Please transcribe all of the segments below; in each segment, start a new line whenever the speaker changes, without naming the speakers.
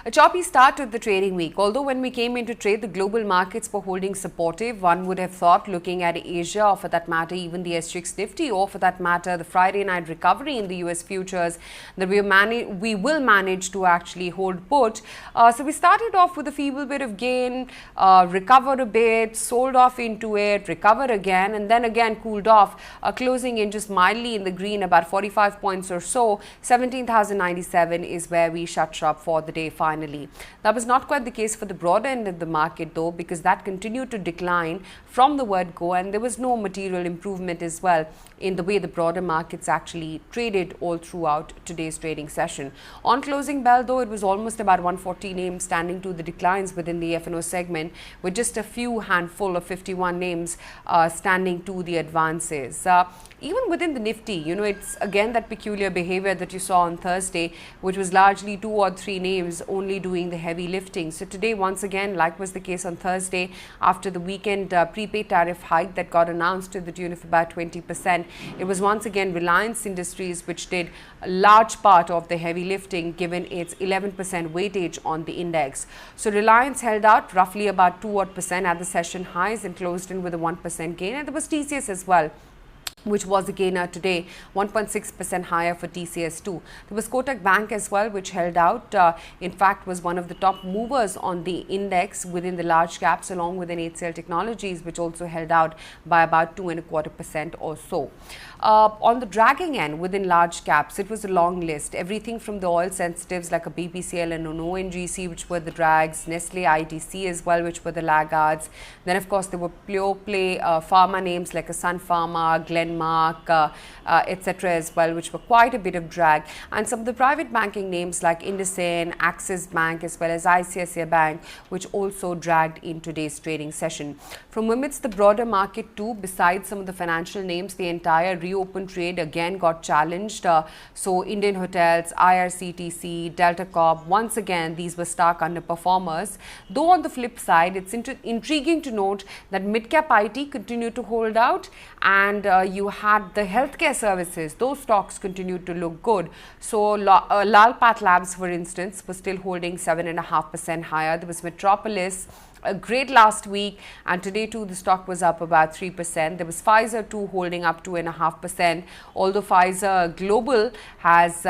A choppy start to the trading week. Although when we came into trade, the global markets were holding supportive, one would have thought, looking at Asia, or for that matter, even the SGX Nifty, or for that matter, the Friday night recovery in the US futures, that we will manage to actually hold put. So we started off with a feeble bit of gain, recovered a bit, sold off into it, recovered again, and then again cooled off, closing in just mildly in the green, about 45 points or so. 17,097 is where we shut shop for the day finally. That was not quite the case for the broader end of the market though, because that continued to decline from the word go, and there was no material improvement as well in the way the broader markets actually traded all throughout today's trading session. On closing bell though, it was almost about 140 names standing to the declines within the F&O segment, with just a few handful of 51 names standing to the advances. Even within the Nifty, it's again that peculiar behavior that you saw on Thursday, which was largely 2 or 3 names only doing the heavy lifting. So today, once again, like was the case on Thursday, after the weekend prepaid tariff hike that got announced to the tune of about 20%, it was once again Reliance Industries which did a large part of the heavy lifting, given its 11% weightage on the index. So Reliance held out roughly about 2% at the session highs and closed in with a 1% gain, and there was TCS as well, which was a gainer today, 1.6% higher for TCS2. There was Kotak Bank as well, which held out. In fact, was one of the top movers on the index within the large caps, along with an HCL Technologies, which also held out by about 2.25% or so. On the dragging end within large caps, it was a long list. Everything from the oil sensitives like a BPCL and an ONGC, which were the drags, Nestle, ITC as well, which were the laggards. Then, of course, there were pure play pharma names like a Sun Pharma, Glenmark, etc. as well, which were quite a bit of drag. And some of the private banking names like IndusInd, Axis Bank, as well as ICICI Bank, which also dragged in today's trading session. From amidst the broader market too, besides some of the financial names, the entire reopened trade again got challenged. So Indian Hotels, IRCTC, Delta Corp, once again, these were stark underperformers. Though on the flip side, it's intriguing to note that Midcap IT continued to hold out, and you had the healthcare services, those stocks continued to look good. So Lal Path Labs, for instance, was still holding 7.5% higher. There was Metropolis, a great last week, and today too the stock was up about 3%. There was Pfizer too holding up 2.5%, although Pfizer Global has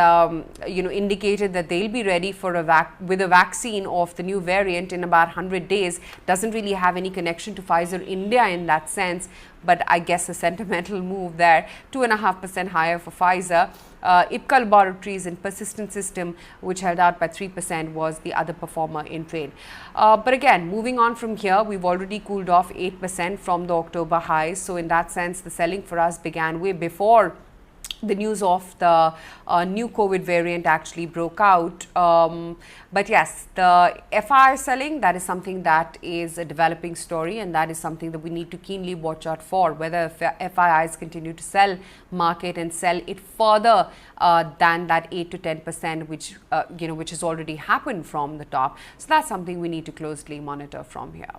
indicated that they'll be ready for with a vaccine of the new variant in about 100 days. Doesn't really have any connection to Pfizer India in that sense, but I guess a sentimental move there. 2.5% higher for Pfizer. Ipca Laboratories and Persistent System, which held out by 3%, was the other performer in trade. But again, moving on from here, we've already cooled off 8% from the October highs. So in that sense, the selling for us began way before the news of the new COVID variant actually broke out. But yes, the FII selling, that is something that is a developing story, and that is something that we need to keenly watch out for, whether FIIs continue to sell market and sell it further than that 8 to 10%, which has already happened from the top. So that's something we need to closely monitor from here.